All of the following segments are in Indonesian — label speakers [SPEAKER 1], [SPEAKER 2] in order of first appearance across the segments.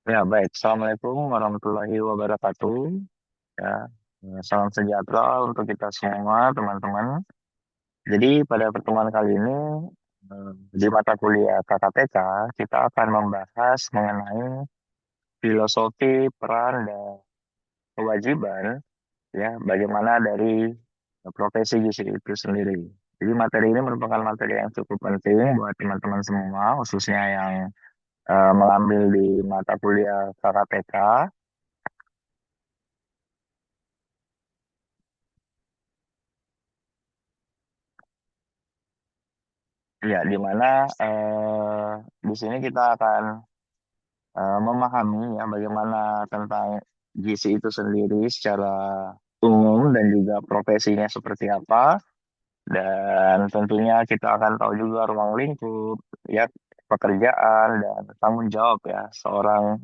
[SPEAKER 1] Ya, baik. Assalamualaikum warahmatullahi wabarakatuh. Ya, salam sejahtera untuk kita semua, teman-teman. Jadi, pada pertemuan kali ini, di mata kuliah KKTK, kita akan membahas mengenai filosofi, peran, dan kewajiban, ya, bagaimana dari profesi gizi itu sendiri. Jadi, materi ini merupakan materi yang cukup penting buat teman-teman semua, khususnya yang mengambil di mata kuliah KKTK. Ya, di mana di sini kita akan memahami ya bagaimana tentang gizi itu sendiri secara umum dan juga profesinya seperti apa, dan tentunya kita akan tahu juga ruang lingkup ya, pekerjaan dan tanggung jawab ya seorang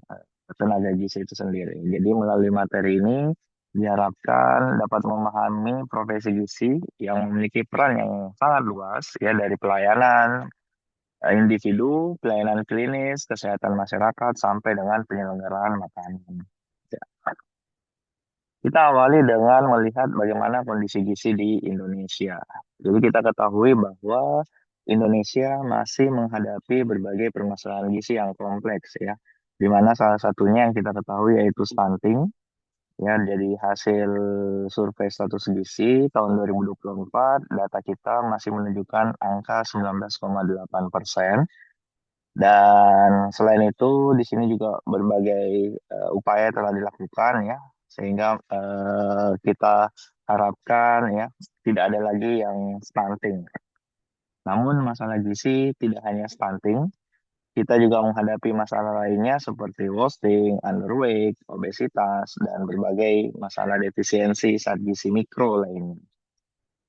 [SPEAKER 1] tenaga gizi itu sendiri. Jadi melalui materi ini diharapkan dapat memahami profesi gizi yang memiliki peran yang sangat luas ya, dari pelayanan individu, pelayanan klinis, kesehatan masyarakat, sampai dengan penyelenggaraan makanan. Ya. Kita awali dengan melihat bagaimana kondisi gizi di Indonesia. Jadi kita ketahui bahwa Indonesia masih menghadapi berbagai permasalahan gizi yang kompleks ya, di mana salah satunya yang kita ketahui yaitu stunting. Ya, jadi hasil survei status gizi tahun 2024, data kita masih menunjukkan angka 19,8%. Dan selain itu, di sini juga berbagai upaya telah dilakukan ya, sehingga kita harapkan ya tidak ada lagi yang stunting. Namun masalah gizi tidak hanya stunting, kita juga menghadapi masalah lainnya seperti wasting, underweight, obesitas, dan berbagai masalah defisiensi zat gizi mikro lainnya.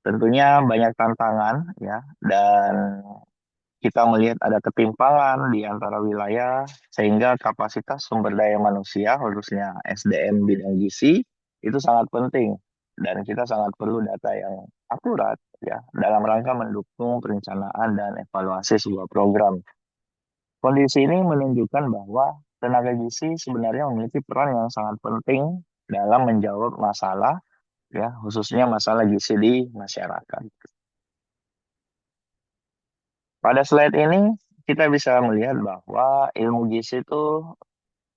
[SPEAKER 1] Tentunya banyak tantangan ya, dan kita melihat ada ketimpangan di antara wilayah, sehingga kapasitas sumber daya manusia, khususnya SDM bidang gizi, itu sangat penting. Dan kita sangat perlu data yang akurat ya, dalam rangka mendukung perencanaan dan evaluasi sebuah program. Kondisi ini menunjukkan bahwa tenaga gizi sebenarnya memiliki peran yang sangat penting dalam menjawab masalah ya, khususnya masalah gizi di masyarakat. Pada slide ini kita bisa melihat bahwa ilmu gizi itu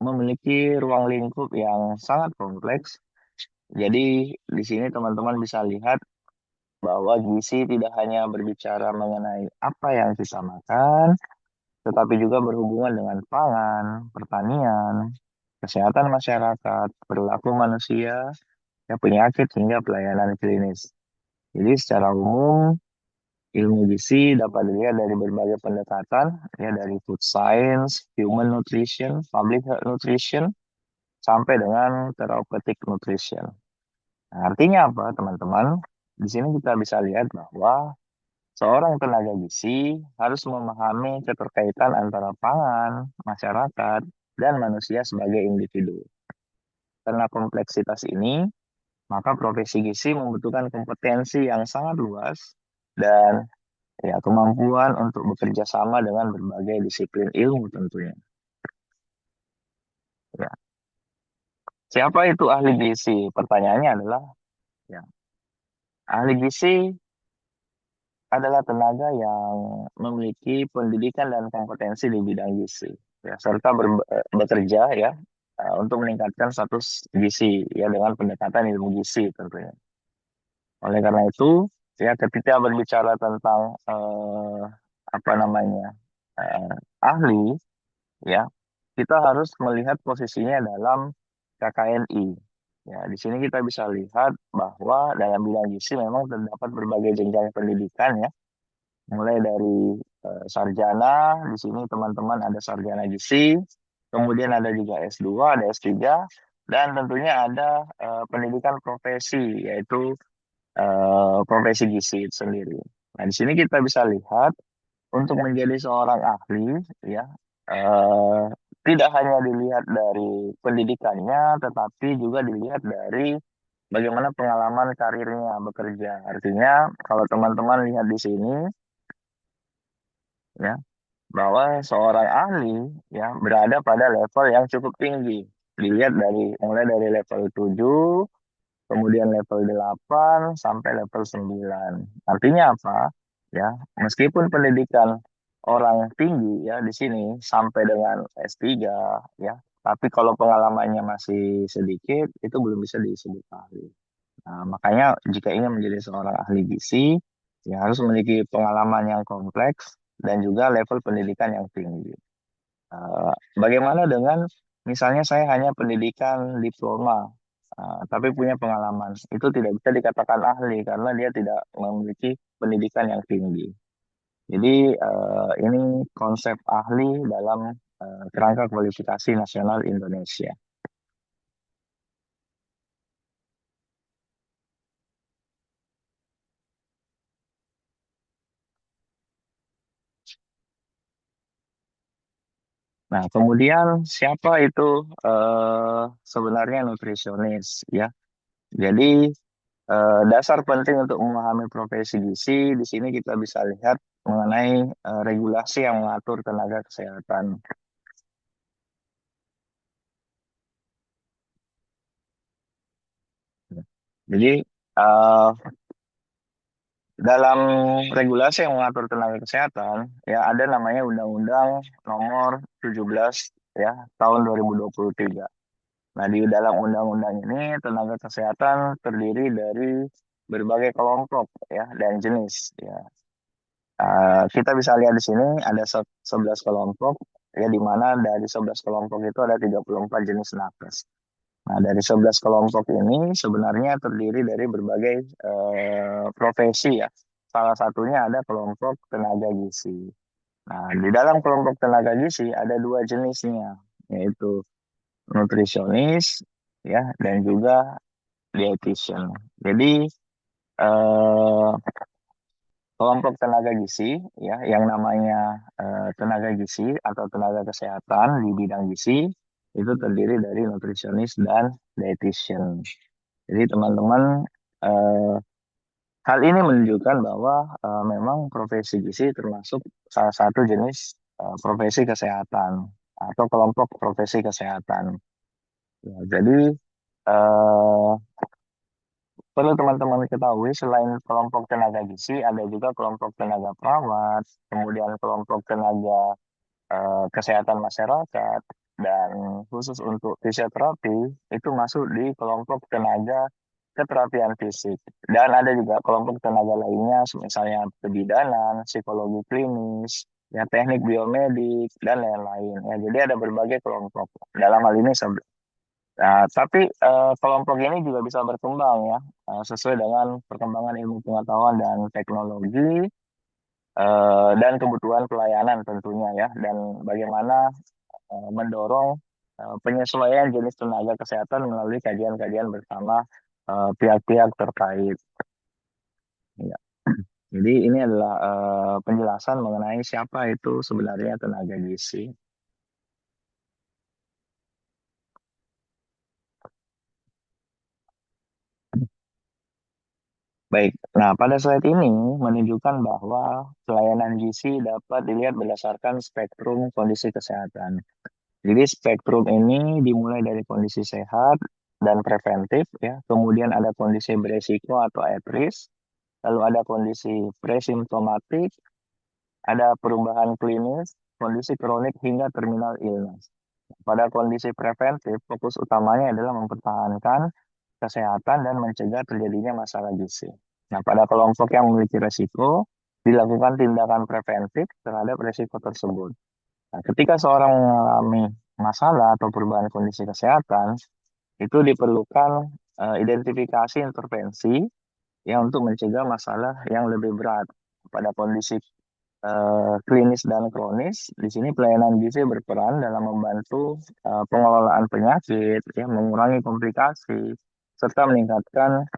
[SPEAKER 1] memiliki ruang lingkup yang sangat kompleks. Jadi di sini teman-teman bisa lihat bahwa gizi tidak hanya berbicara mengenai apa yang kita makan, tetapi juga berhubungan dengan pangan, pertanian, kesehatan masyarakat, perilaku manusia, ya, penyakit, hingga pelayanan klinis. Jadi secara umum, ilmu gizi dapat dilihat dari berbagai pendekatan, ya, dari food science, human nutrition, public health nutrition, sampai dengan therapeutic nutrition. Nah, artinya apa, teman-teman? Di sini kita bisa lihat bahwa seorang tenaga gizi harus memahami keterkaitan antara pangan, masyarakat, dan manusia sebagai individu. Karena kompleksitas ini, maka profesi gizi membutuhkan kompetensi yang sangat luas dan ya, kemampuan untuk bekerja sama dengan berbagai disiplin ilmu tentunya. Ya. Siapa itu ahli gizi? Pertanyaannya adalah, ya, ahli gizi adalah tenaga yang memiliki pendidikan dan kompetensi di bidang gizi, ya, serta bekerja ya untuk meningkatkan status gizi ya dengan pendekatan ilmu gizi tentunya. Oleh karena itu, ya, ketika berbicara tentang apa namanya eh, ahli, ya, kita harus melihat posisinya dalam KKNI. Ya, di sini kita bisa lihat bahwa dalam bidang gizi memang terdapat berbagai jenjang pendidikan ya, mulai dari sarjana. Di sini teman-teman ada sarjana gizi, kemudian ada juga S2, ada S3, dan tentunya ada pendidikan profesi, yaitu profesi gizi itu sendiri. Nah, di sini kita bisa lihat untuk menjadi seorang ahli ya, eh, tidak hanya dilihat dari pendidikannya, tetapi juga dilihat dari bagaimana pengalaman karirnya bekerja. Artinya kalau teman-teman lihat di sini ya, bahwa seorang ahli ya berada pada level yang cukup tinggi. Dilihat mulai dari level 7, kemudian level 8 sampai level 9. Artinya apa? Ya, meskipun pendidikan orang tinggi ya di sini sampai dengan S3 ya, tapi kalau pengalamannya masih sedikit itu belum bisa disebut ahli. Nah, makanya jika ingin menjadi seorang ahli gizi, ya harus memiliki pengalaman yang kompleks dan juga level pendidikan yang tinggi. Bagaimana dengan misalnya saya hanya pendidikan diploma, tapi punya pengalaman, itu tidak bisa dikatakan ahli karena dia tidak memiliki pendidikan yang tinggi. Jadi ini konsep ahli dalam kerangka kualifikasi nasional Indonesia. Nah, kemudian siapa itu sebenarnya nutrisionis ya? Jadi dasar penting untuk memahami profesi gizi di sini kita bisa lihat mengenai regulasi yang mengatur tenaga kesehatan. Jadi eh, dalam regulasi yang mengatur tenaga kesehatan ya ada namanya Undang-Undang Nomor 17 ya tahun 2023. Nah, di dalam undang-undang ini tenaga kesehatan terdiri dari berbagai kelompok ya dan jenis ya. Kita bisa lihat di sini ada 11 kelompok ya di mana dari 11 kelompok itu ada 34 jenis nakes. Nah, dari 11 kelompok ini sebenarnya terdiri dari berbagai profesi ya. Salah satunya ada kelompok tenaga gizi. Nah, di dalam kelompok tenaga gizi ada dua jenisnya, yaitu nutrisionis ya dan juga dietitian. Jadi eh, kelompok tenaga gizi ya yang namanya tenaga gizi atau tenaga kesehatan di bidang gizi itu terdiri dari nutrisionis dan dietitian. Jadi teman-teman eh, hal ini menunjukkan bahwa memang profesi gizi termasuk salah satu jenis profesi kesehatan atau kelompok profesi kesehatan. Ya, jadi eh, perlu teman-teman ketahui selain kelompok tenaga gizi, ada juga kelompok tenaga perawat, kemudian kelompok tenaga kesehatan masyarakat, dan khusus untuk fisioterapi itu masuk di kelompok tenaga keterapian fisik. Dan ada juga kelompok tenaga lainnya, misalnya kebidanan, psikologi klinis, ya teknik biomedik, dan lain-lain. Ya, jadi ada berbagai kelompok. Dalam hal ini nah, tapi kelompok ini juga bisa berkembang ya, sesuai dengan perkembangan ilmu pengetahuan dan teknologi dan kebutuhan pelayanan tentunya ya, dan bagaimana mendorong penyesuaian jenis tenaga kesehatan melalui kajian-kajian bersama pihak-pihak terkait. Ya. Jadi ini adalah penjelasan mengenai siapa itu sebenarnya tenaga gizi. Baik, nah pada slide ini menunjukkan bahwa pelayanan gizi dapat dilihat berdasarkan spektrum kondisi kesehatan. Jadi spektrum ini dimulai dari kondisi sehat dan preventif ya, kemudian ada kondisi beresiko atau at risk, lalu ada kondisi presimptomatik, ada perubahan klinis, kondisi kronik hingga terminal illness. Pada kondisi preventif, fokus utamanya adalah mempertahankan kesehatan dan mencegah terjadinya masalah gizi. Nah, pada kelompok yang memiliki resiko, dilakukan tindakan preventif terhadap resiko tersebut. Nah, ketika seorang mengalami masalah atau perubahan kondisi kesehatan, itu diperlukan identifikasi intervensi ya untuk mencegah masalah yang lebih berat. Pada kondisi klinis dan kronis, di sini pelayanan gizi berperan dalam membantu pengelolaan penyakit, ya, mengurangi komplikasi, serta meningkatkan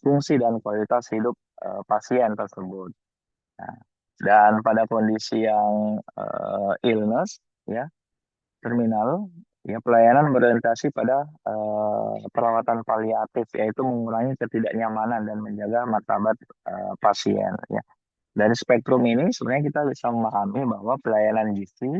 [SPEAKER 1] fungsi dan kualitas hidup pasien tersebut. Nah, dan pada kondisi yang illness, ya, terminal, ya, pelayanan berorientasi pada perawatan paliatif, yaitu mengurangi ketidaknyamanan dan menjaga martabat pasien. Ya. Dari spektrum ini sebenarnya kita bisa memahami bahwa pelayanan gizi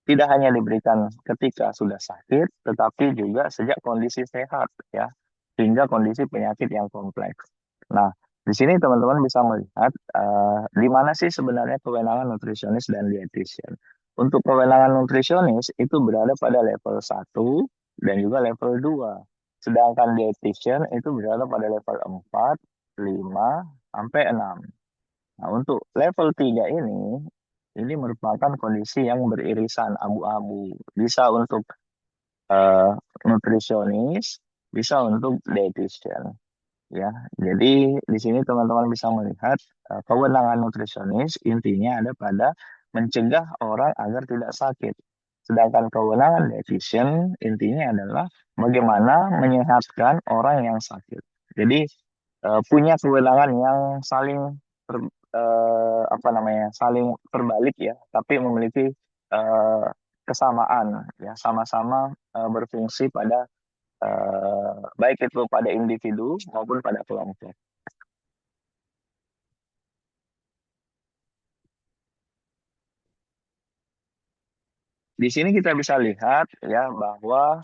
[SPEAKER 1] tidak hanya diberikan ketika sudah sakit, tetapi juga sejak kondisi sehat, ya, hingga kondisi penyakit yang kompleks. Nah, di sini teman-teman bisa melihat di mana sih sebenarnya kewenangan nutrisionis dan dietitian. Untuk kewenangan nutrisionis itu berada pada level 1 dan juga level 2. Sedangkan dietitian itu berada pada level 4, 5, sampai 6. Nah, untuk level 3 ini merupakan kondisi yang beririsan abu-abu. Bisa untuk eh, nutrisionis, bisa untuk dietitian. Ya, jadi di sini teman-teman bisa melihat kewenangan nutrisionis intinya ada pada mencegah orang agar tidak sakit. Sedangkan kewenangan dietitian intinya adalah bagaimana menyehatkan orang yang sakit. Jadi punya kewenangan yang saling apa namanya, saling terbalik ya, tapi memiliki eh, kesamaan ya, sama-sama berfungsi pada baik itu pada individu maupun pada kelompok. Di sini kita bisa lihat ya bahwa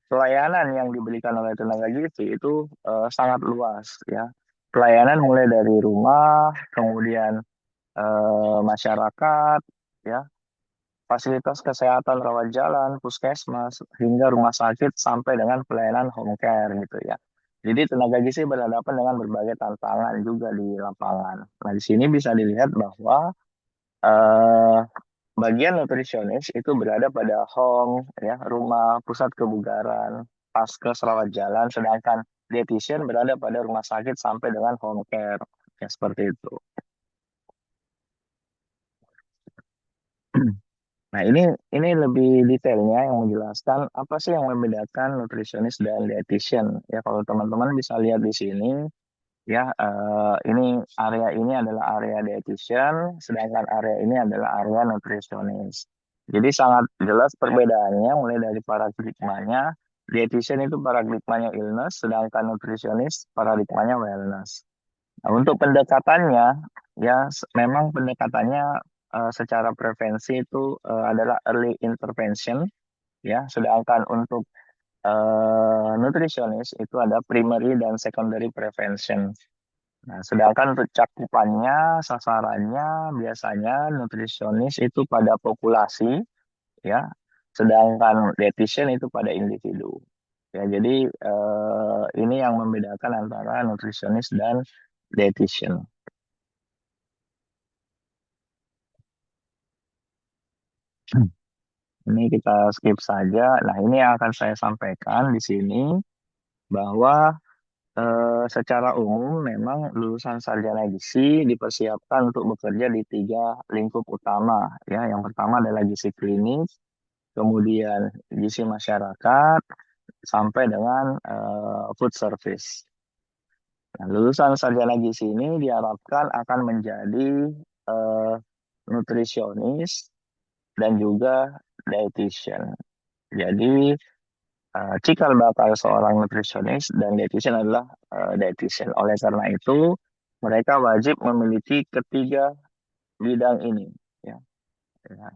[SPEAKER 1] pelayanan yang diberikan oleh tenaga gizi itu sangat luas ya. Pelayanan mulai dari rumah, kemudian masyarakat, ya, fasilitas kesehatan rawat jalan, puskesmas, hingga rumah sakit sampai dengan pelayanan home care gitu ya. Jadi tenaga gizi berhadapan dengan berbagai tantangan juga di lapangan. Nah, di sini bisa dilihat bahwa eh, bagian nutrisionis itu berada pada home, ya, rumah, pusat kebugaran, paskes, rawat jalan, sedangkan dietitian berada pada rumah sakit sampai dengan home care. Ya, seperti itu. Nah, ini lebih detailnya yang menjelaskan apa sih yang membedakan nutrisionis dan dietitian. Ya, kalau teman-teman bisa lihat di sini, ya, ini area ini adalah area dietitian, sedangkan area ini adalah area nutrisionis. Jadi sangat jelas perbedaannya mulai dari paradigmanya. Dietitian itu paradigmanya illness, sedangkan nutrisionis paradigmanya wellness. Nah, untuk pendekatannya, ya, memang pendekatannya secara prevensi itu adalah early intervention, ya. Sedangkan untuk nutrisionis itu ada primary dan secondary prevention. Nah, sedangkan untuk cakupannya, sasarannya biasanya nutrisionis itu pada populasi, ya. Sedangkan dietitian itu pada individu. Ya, jadi ini yang membedakan antara nutrisionis dan dietitian. Ini kita skip saja. Nah, ini yang akan saya sampaikan di sini bahwa secara umum memang lulusan sarjana gizi dipersiapkan untuk bekerja di tiga lingkup utama. Ya, yang pertama adalah gizi klinis, kemudian gizi masyarakat, sampai dengan food service. Nah, lulusan sarjana gizi ini diharapkan akan menjadi eh, nutrisionis dan juga dietitian. Jadi cikal bakal seorang nutrisionis dan dietitian adalah dietitian. Oleh karena itu, mereka wajib memiliki ketiga bidang ini. Ya. Ya.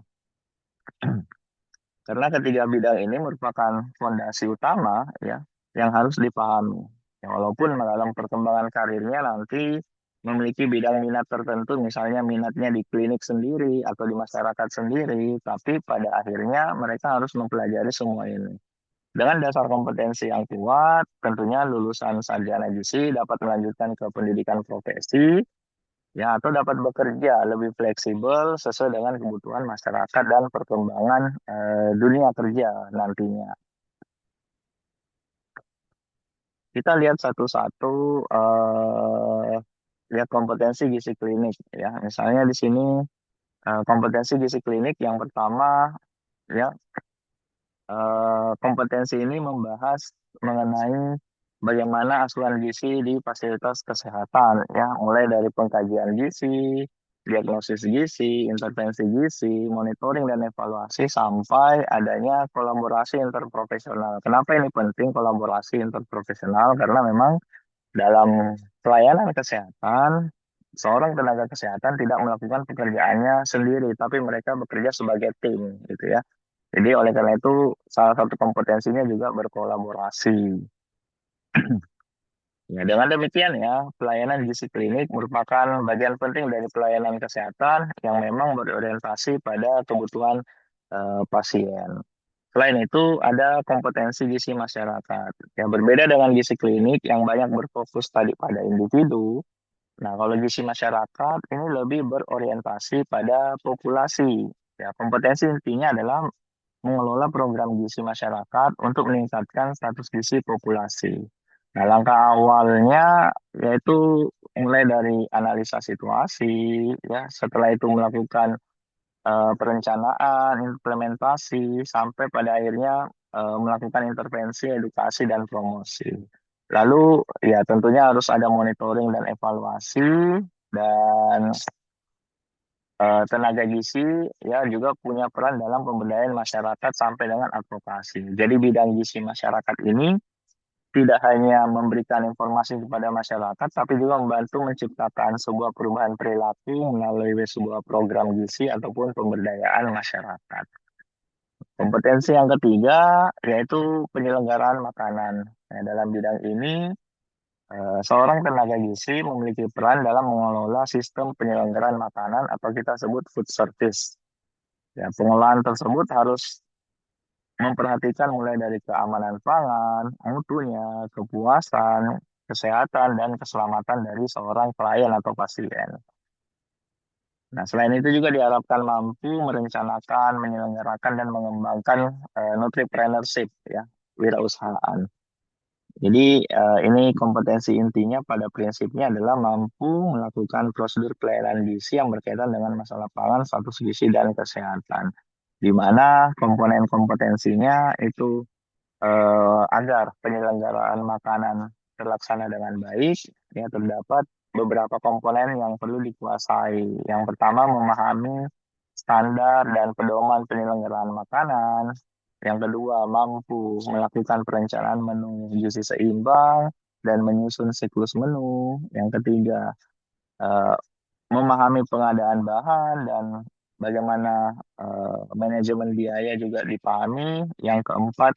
[SPEAKER 1] Karena ketiga bidang ini merupakan fondasi utama ya yang harus dipahami. Ya, walaupun dalam perkembangan karirnya nanti memiliki bidang minat tertentu, misalnya minatnya di klinik sendiri atau di masyarakat sendiri, tapi pada akhirnya mereka harus mempelajari semua ini. Dengan dasar kompetensi yang kuat, tentunya lulusan sarjana gizi dapat melanjutkan ke pendidikan profesi, ya, atau dapat bekerja lebih fleksibel sesuai dengan kebutuhan masyarakat dan perkembangan dunia kerja nantinya. Kita lihat satu-satu lihat kompetensi gizi klinik ya. Misalnya di sini kompetensi gizi klinik yang pertama, ya, kompetensi ini membahas mengenai bagaimana asuhan gizi di fasilitas kesehatan, ya, mulai dari pengkajian gizi, diagnosis gizi, intervensi gizi, monitoring dan evaluasi sampai adanya kolaborasi interprofesional. Kenapa ini penting kolaborasi interprofesional? Karena memang dalam pelayanan kesehatan seorang tenaga kesehatan tidak melakukan pekerjaannya sendiri, tapi mereka bekerja sebagai tim, gitu ya. Jadi oleh karena itu salah satu kompetensinya juga berkolaborasi. Ya, dengan demikian ya, pelayanan gizi klinik merupakan bagian penting dari pelayanan kesehatan yang memang berorientasi pada kebutuhan pasien. Selain itu, ada kompetensi gizi masyarakat. Ya, berbeda dengan gizi klinik yang banyak berfokus tadi pada individu. Nah, kalau gizi masyarakat ini lebih berorientasi pada populasi. Ya, kompetensi intinya adalah mengelola program gizi masyarakat untuk meningkatkan status gizi populasi. Nah, langkah awalnya yaitu mulai dari analisa situasi, ya, setelah itu melakukan perencanaan, implementasi, sampai pada akhirnya melakukan intervensi, edukasi, dan promosi. Lalu ya tentunya harus ada monitoring dan evaluasi, dan tenaga gizi ya juga punya peran dalam pemberdayaan masyarakat sampai dengan advokasi. Jadi bidang gizi masyarakat ini tidak hanya memberikan informasi kepada masyarakat, tapi juga membantu menciptakan sebuah perubahan perilaku melalui sebuah program gizi ataupun pemberdayaan masyarakat. Kompetensi yang ketiga yaitu penyelenggaraan makanan. Nah, dalam bidang ini, seorang tenaga gizi memiliki peran dalam mengelola sistem penyelenggaraan makanan atau kita sebut food service. Ya, pengolahan tersebut harus memperhatikan mulai dari keamanan pangan, mutunya, kepuasan, kesehatan, dan keselamatan dari seorang klien atau pasien. Nah, selain itu juga diharapkan mampu merencanakan, menyelenggarakan, dan mengembangkan nutripreneurship, ya, wirausahaan. Jadi ini kompetensi intinya pada prinsipnya adalah mampu melakukan prosedur pelayanan gizi yang berkaitan dengan masalah pangan, status gizi, dan kesehatan. Di mana komponen kompetensinya itu agar penyelenggaraan makanan terlaksana dengan baik, ya terdapat beberapa komponen yang perlu dikuasai. Yang pertama, memahami standar dan pedoman penyelenggaraan makanan. Yang kedua, mampu melakukan perencanaan menu gizi seimbang dan menyusun siklus menu. Yang ketiga, eh, memahami pengadaan bahan dan bagaimana manajemen biaya juga dipahami. Yang keempat,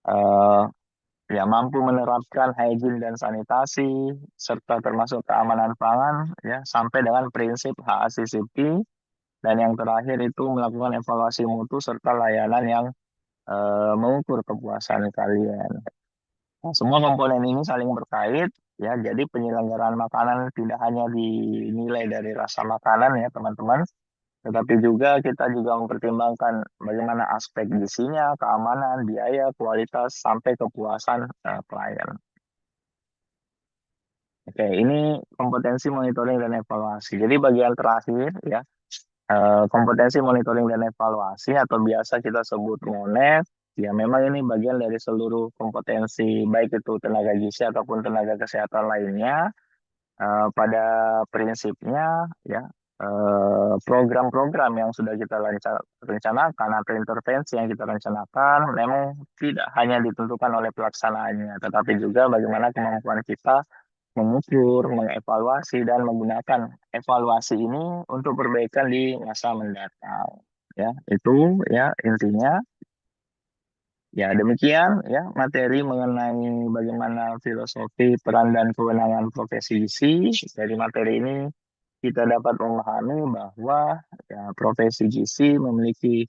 [SPEAKER 1] eh, ya mampu menerapkan hygiene dan sanitasi serta termasuk keamanan pangan, ya sampai dengan prinsip HACCP. Dan yang terakhir itu melakukan evaluasi mutu serta layanan yang mengukur kepuasan kalian. Nah, semua komponen ini saling berkait, ya. Jadi penyelenggaraan makanan tidak hanya dinilai dari rasa makanan, ya teman-teman, tetapi juga kita juga mempertimbangkan bagaimana aspek gizinya, keamanan, biaya, kualitas, sampai kepuasan klien. Oke, ini kompetensi monitoring dan evaluasi. Jadi bagian terakhir, ya, kompetensi monitoring dan evaluasi atau biasa kita sebut MONET, ya memang ini bagian dari seluruh kompetensi baik itu tenaga gizi ataupun tenaga kesehatan lainnya. Pada prinsipnya, ya, program-program yang sudah kita rencanakan atau intervensi yang kita rencanakan memang tidak hanya ditentukan oleh pelaksanaannya, tetapi juga bagaimana kemampuan kita mengukur, mengevaluasi, dan menggunakan evaluasi ini untuk perbaikan di masa mendatang. Ya, itu ya intinya. Ya, demikian ya materi mengenai bagaimana filosofi, peran, dan kewenangan profesi gizi. Dari materi ini kita dapat memahami bahwa ya, profesi gizi memiliki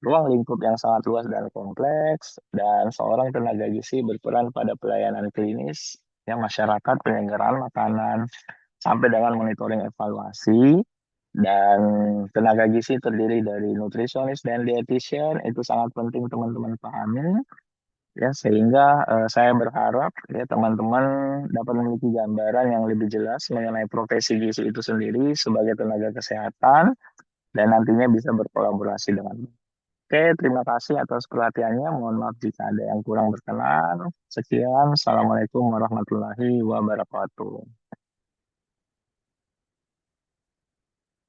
[SPEAKER 1] ruang lingkup yang sangat luas dan kompleks, dan seorang tenaga gizi berperan pada pelayanan klinis, ya, masyarakat, penyelenggaraan makanan, sampai dengan monitoring evaluasi. Dan tenaga gizi terdiri dari nutrisionis dan dietitian, itu sangat penting teman-teman pahami, ya, sehingga saya berharap ya teman-teman dapat memiliki gambaran yang lebih jelas mengenai profesi gizi itu sendiri sebagai tenaga kesehatan, dan nantinya bisa berkolaborasi dengan. Oke, terima kasih atas perhatiannya. Mohon maaf jika ada yang kurang berkenan. Sekian, Assalamualaikum warahmatullahi wabarakatuh.